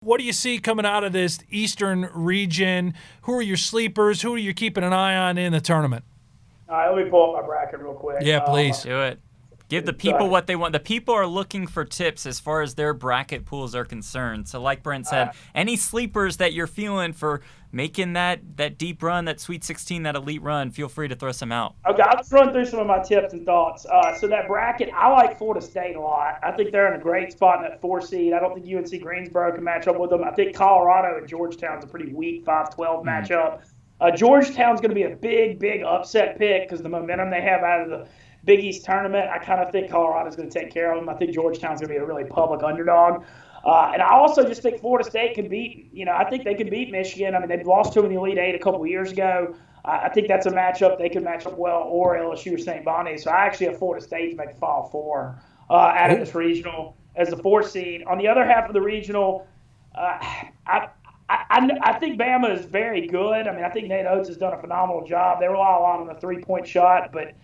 What do you see coming out of this Eastern region? Who are your sleepers? Who are you keeping an eye on in the tournament? All right, let me pull up my bracket real quick. Yeah, please. Do it. Give the people what they want. The people are looking for tips as far as their bracket pools are concerned. So like Brent said, any sleepers that you're feeling for making that deep run, that Sweet 16, that elite run, feel free to throw some out. Okay, I'll just run through some of my tips and thoughts. So that bracket, I like Florida State a lot. I think they're in a great spot in that 4 seed. I don't think UNC Greensboro can match up with them. I think Colorado and Georgetown's a pretty weak 5-12 matchup. Georgetown's going to be a big upset pick because the momentum they have out of the Big East tournament. I kind of think Colorado's going to take care of them. I think Georgetown's going to be a really public underdog. And I also just think Florida State can beat, I think they can beat Michigan. I mean, they've lost to them in the Elite Eight a couple of years ago. I think that's a matchup they could match up well, or LSU or St. Bonnie. So I actually have Florida State to make the Final Four out of this regional as the 4 seed. On the other half of the regional, I think Bama is very good. I mean, I think Nate Oates has done a phenomenal job. They rely a lot on the 3-point shot, but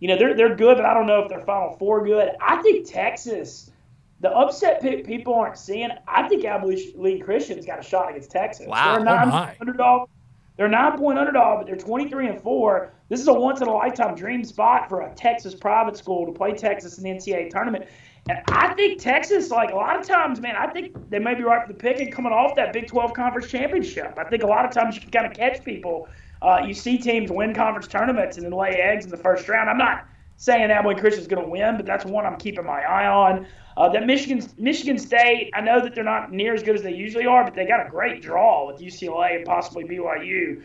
they're good, but I don't know if they're Final Four good. I think Texas, the upset pick people aren't seeing, I think Abilene Christian's got a shot against Texas. Wow. They're a 9-point underdog. They're a 9-point underdog, but they're 23-4. This is a once-in-a-lifetime dream spot for a Texas private school to play Texas in the NCAA tournament. And I think Texas, like a lot of times, man, I think they may be right for the pick and coming off that Big 12 Conference Championship. I think a lot of times you can kind of catch people. You see teams win conference tournaments and then lay eggs in the first round. I'm not saying Abilene Christian's going to win, but that's one I'm keeping my eye on. That Michigan State, I know that they're not near as good as they usually are, but they got a great draw with UCLA and possibly BYU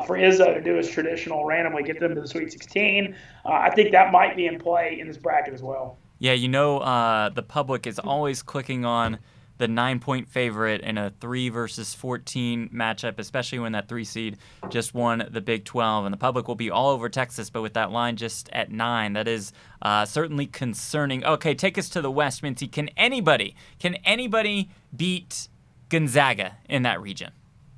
for Izzo to do his traditional randomly get them to the Sweet 16. I think that might be in play in this bracket as well. Yeah, the public is always clicking on the 9-point favorite in a 3 versus 14 matchup, especially when that 3 seed just won the Big 12. And the public will be all over Texas, but with that line just at 9, that is certainly concerning. Okay, take us to the West, Mintzy. Can anybody beat Gonzaga in that region?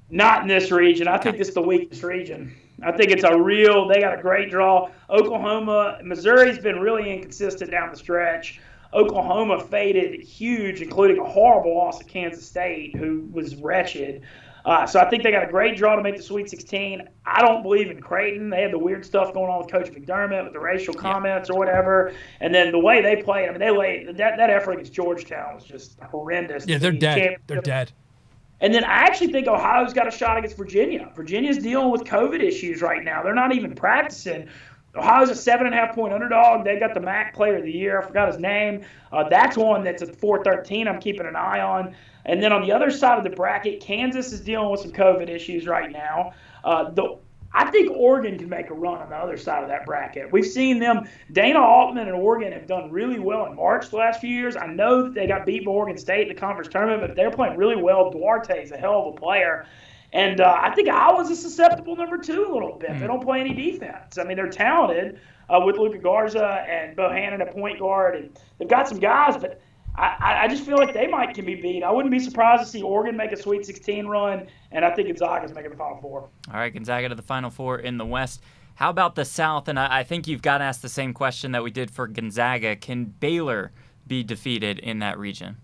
Not in this region. I think this is the weakest region. I think it's they got a great draw. Oklahoma, Missouri's been really inconsistent down the stretch. Oklahoma faded huge, including a horrible loss to Kansas State, who was wretched. So I think they got a great draw to make the Sweet 16. I don't believe in Creighton. They had the weird stuff going on with Coach McDermott with the racial comments or whatever. And then the way they played, I mean, that effort against Georgetown was just horrendous. Yeah, they're dead. They're dead. And then I actually think Ohio's got a shot against Virginia. Virginia's dealing with COVID issues right now. They're not even practicing. Ohio's a 7.5-point underdog. They got the MAC Player of the Year. I forgot his name. That's one that's at 4-13 I'm keeping an eye on. And then on the other side of the bracket, Kansas is dealing with some COVID issues right now. I think Oregon can make a run on the other side of that bracket. We've seen them. Dana Altman and Oregon have done really well in March the last few years. I know that they got beat by Oregon State in the conference tournament, but they're playing really well. Duarte is a hell of a player. And I think Iowa's a susceptible number 2 a little bit. They don't play any defense. I mean, they're talented with Luka Garza and Bohannon at point guard. And they've got some guys, but I just feel like they can be beat. I wouldn't be surprised to see Oregon make a Sweet 16 run, and I think Gonzaga's making the Final Four. All right, Gonzaga to the Final Four in the West. How about the South? And I think you've got to ask the same question that we did for Gonzaga. Can Baylor be defeated in that region?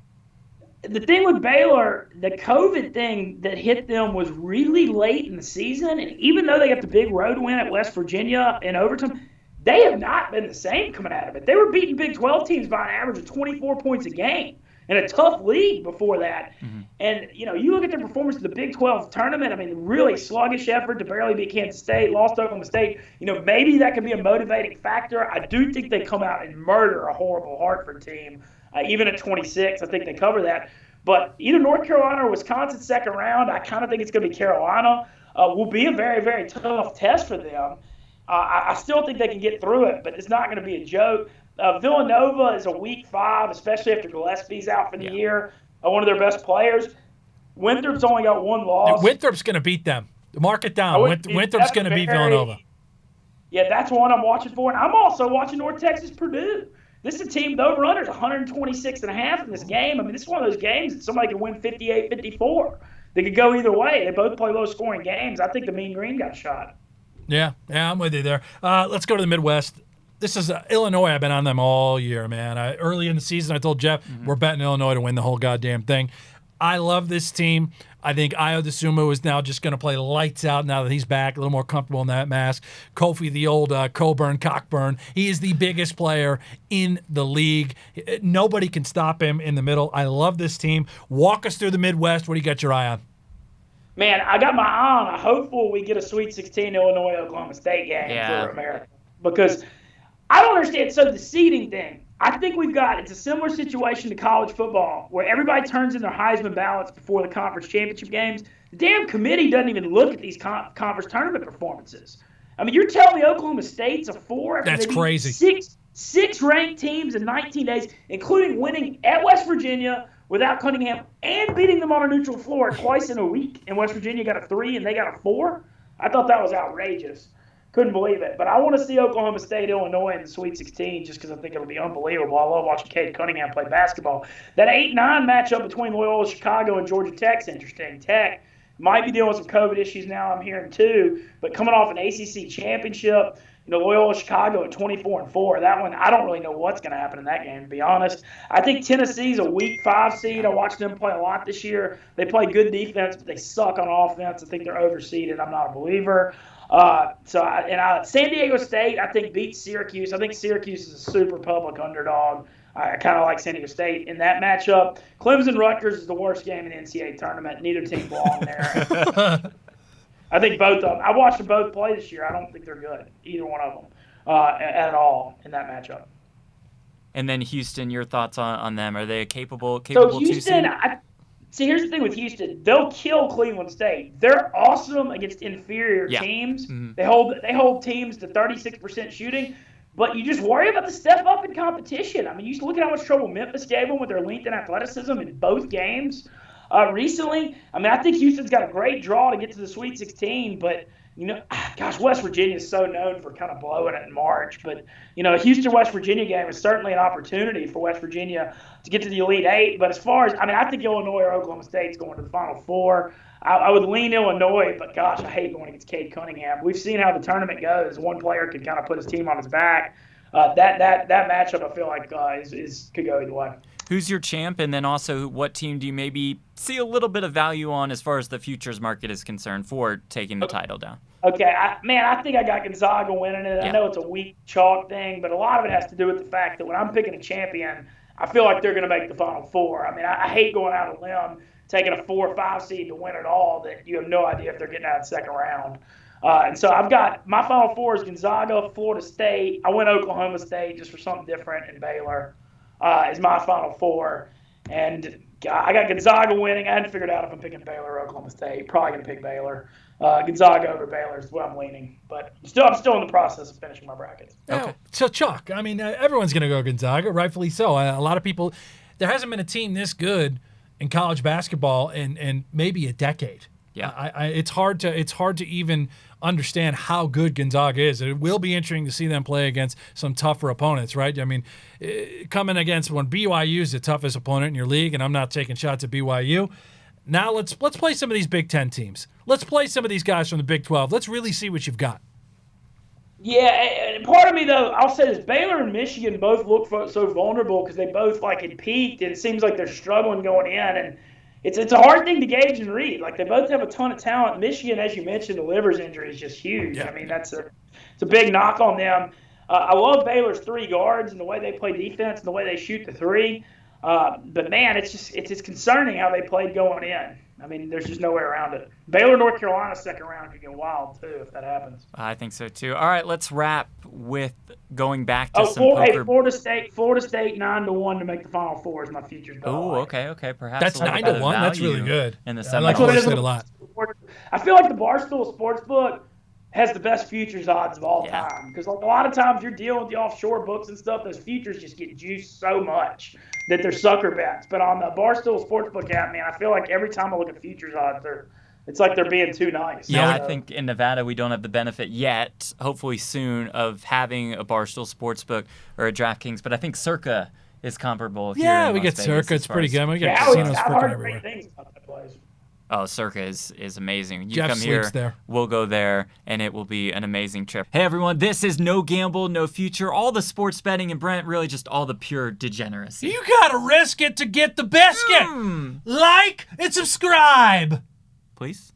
The thing with Baylor, the COVID thing that hit them was really late in the season, and even though they got the big road win at West Virginia in overtime, they have not been the same coming out of it. They were beating Big 12 teams by an average of 24 points a game in a tough league before that. Mm-hmm. And, you look at their performance in the Big 12 tournament, I mean, really sluggish effort to barely beat Kansas State, lost to Oklahoma State. Maybe that could be a motivating factor. I do think they come out and murder a horrible Hartford team. Even at 26, I think they cover that. But either North Carolina or Wisconsin second round, I kind of think it's going to be Carolina, will be a very, very tough test for them. I still think they can get through it, but it's not going to be a joke. Villanova is a week 5, especially after Gillespie's out for the year, one of their best players. Winthrop's only got 1 loss. Winthrop's going to beat them. Mark it down. Winthrop's going to beat Villanova. Yeah, that's one I'm watching for. And I'm also watching North Texas Purdue. This is a team, the over-under's 126.5 in this game. I mean, this is one of those games that somebody could win 58-54. They could go either way. They both play low-scoring games. I think the Mean Green got shot. Yeah, I'm with you there. Let's go to the Midwest. This is Illinois. I've been on them all year, man. Early in the season, I told Jeff, we're betting Illinois to win the whole goddamn thing. I love this team. I think Ayo DeSumo is now just going to play lights out now that he's back, a little more comfortable in that mask. Kofi, the old Cockburn, he is the biggest player in the league. Nobody can stop him in the middle. I love this team. Walk us through the Midwest. What do you got your eye on? Man, I got my eye on a hopeful we get a Sweet 16 Illinois-Oklahoma State game for America. Because I don't understand. So the seeding thing, I think it's a similar situation to college football where everybody turns in their Heisman ballots before the conference championship games. The damn committee doesn't even look at these conference tournament performances. I mean, you're telling me Oklahoma State's a 4? That's crazy. Six ranked teams in 19 days, including winning at West Virginia without Cunningham and beating them on a neutral floor twice in a week. And West Virginia got a 3 and they got a 4. I thought that was outrageous. Couldn't believe it. But I want to see Oklahoma State, Illinois in the Sweet 16 just because I think it'll be unbelievable. I love watching Cade Cunningham play basketball. That 8-9 matchup between Loyola Chicago and Georgia Tech's interesting. Tech might be dealing with some COVID issues now, I'm hearing too. But coming off an ACC championship, Loyola Chicago at 24-4. That one, I don't really know what's going to happen in that game, to be honest. I think Tennessee's a weak 5 seed. I watched them play a lot this year. They play good defense, but they suck on offense. I think they're overseeded. I'm not a believer. San Diego State, I think, beats Syracuse. I think Syracuse is a super public underdog. I kind of like San Diego State in that matchup. Clemson Rutgers is the worst game in the NCAA tournament. Neither team belong there. I think both of them. I watched them both play this year. I don't think they're good, either one of them, at all in that matchup. And then Houston, your thoughts on them? Are they a capable So Houston, see, here's the thing with Houston. They'll kill Cleveland State. They're awesome against inferior teams. Mm-hmm. They hold teams to 36% shooting, but you just worry about the step up in competition. I mean, you look at how much trouble Memphis gave them with their length and athleticism in both games recently. I mean, I think Houston's got a great draw to get to the Sweet 16, but West Virginia is so known for kind of blowing it in March. But, a Houston-West Virginia game is certainly an opportunity for West Virginia to get to the Elite Eight. But as far as, I think Illinois or Oklahoma State's going to the Final Four. I would lean Illinois, but gosh, I hate going against Cade Cunningham. We've seen how the tournament goes. One player can kind of put his team on his back. That matchup, I feel like, could go either way. Who's your champ, and then also what team do you maybe see a little bit of value on as far as the futures market is concerned for taking the title down? Okay, I think I got Gonzaga winning it. Yeah. I know it's a weak chalk thing, but a lot of it has to do with the fact that when I'm picking a champion, I feel like they're going to make the Final Four. I hate going out on a limb, taking a 4 or 5 seed to win it all that you have no idea if they're getting out in the second round. And so I've got my Final Four is Gonzaga, Florida State. I went Oklahoma State just for something different, and Baylor is my Final Four. And I got Gonzaga winning. I hadn't figured out if I'm picking Baylor or Oklahoma State. Probably going to pick Baylor. Gonzaga over Baylor is where I'm leaning. But I'm still in the process of finishing my brackets. Okay. So, Chuck, everyone's going to go Gonzaga, rightfully so. A lot of people – there hasn't been a team this good in college basketball in maybe a decade. Yeah. It's hard to even understand how good Gonzaga is. It will be interesting to see them play against some tougher opponents, right? Coming against when BYU is the toughest opponent in your league, and I'm not taking shots at BYU. Now let's play some of these Big Ten teams. Let's play some of these guys from the Big 12. Let's really see what you've got. Yeah, and part of me, though, I'll say this. Baylor and Michigan both look so vulnerable because they both had peaked, and it seems like they're struggling going in. And it's a hard thing to gauge and read. They both have a ton of talent. Michigan, as you mentioned, the Livers injury is just huge. Yeah. It's a big knock on them. I love Baylor's 3 guards and the way they play defense and the way they shoot the 3. But man, it's just concerning how they played going in. There's just no way around it. Baylor, North Carolina, second round could get wild too if that happens. I think so too. All right, let's wrap with going back to some poker. Hey, Florida State 9-1 to make the Final Four is my futures. Oh, okay. Perhaps that's 9-1. That's really good. In the I like Florida State a lot. I feel like the Barstool Sportsbook has the best futures odds of all time because a lot of times you're dealing with the offshore books and stuff. Those futures just get juiced so much that they're sucker bets. But on the Barstool Sportsbook app, man, I feel like every time I look at futures odds, it's like they're being too nice. Yeah, I think in Nevada we don't have the benefit yet, hopefully soon, of having a Barstool Sportsbook or a DraftKings. But I think Circa is comparable. Yeah, we get Circa. It's pretty good. We got casinos freaking everywhere. Things about that place. Oh, Circa is amazing. You Jeff come here, sleeps there. We'll go there, and it will be an amazing trip. Hey, everyone, this is No Gamble, No Future. All the sports betting, and Brent, really just all the pure degeneracy. You gotta risk it to get the biscuit. Like and subscribe. Please?